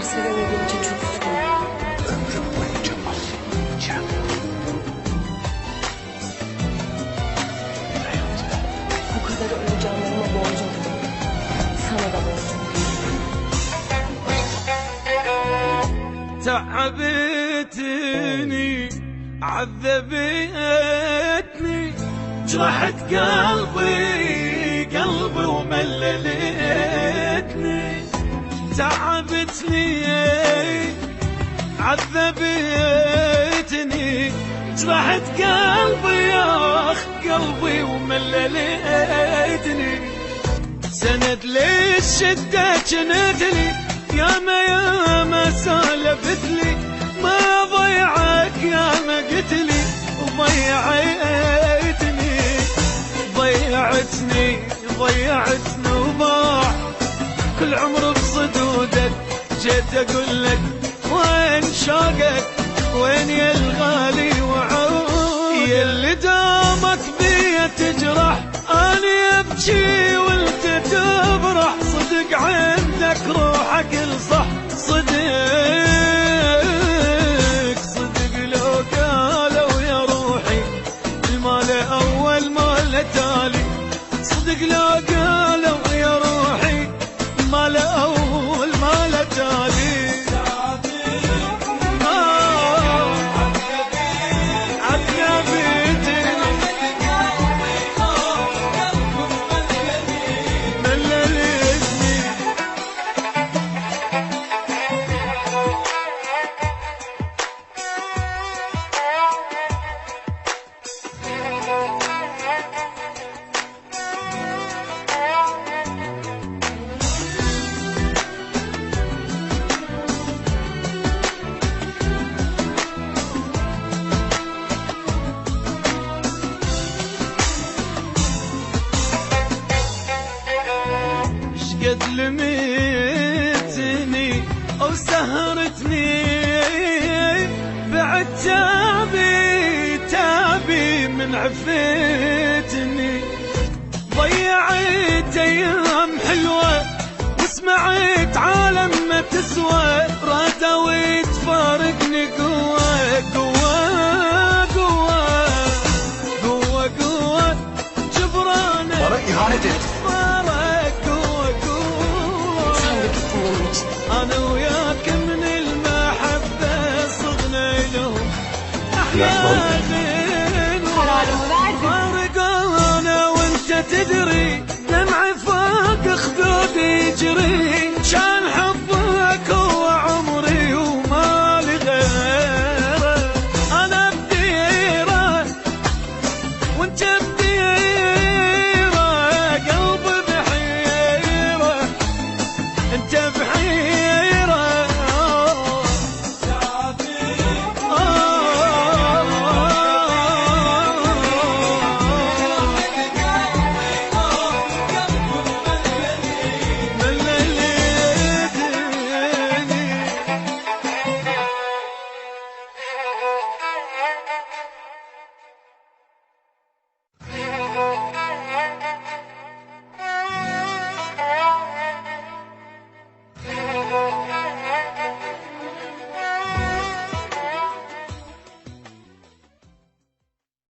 kadar sevemediğince çok üzgünüm. Ömrüm boyunca affetmeyeceğim. Bu kadar ölü canlarıma borcum değil. Sana da borcum değil. تعبتني عذبتني جرحت قلبي ومللتني تعبتني عذبتني جرحت قلبي ومللتني سند للشدة جنتني ياما سالفتلي ما ضيعك ياما قتلي ضيعتني وضاع كل عمر بصدودك جيت اقول لك وين شوقك وين يا الغالي وعود يا اللي دامك بيا تجرح اني ابكي وانت تفرح صدق عندك روحك الصح صدق لو قالوا يا روحي المال اول مال تالي صدق لو قالوا يا روحي المال اول مال تالي قد لميتني او سهرتني بعد تابي من عفتني ضيعت ايام حلوه وسمعت عالم ما تسوى رادوا تفارقني قوه جبرانه Bana ihanet et. أنا وياك من المحبة صغنا لهم Kararımı verdim. فارقونا وانت تدري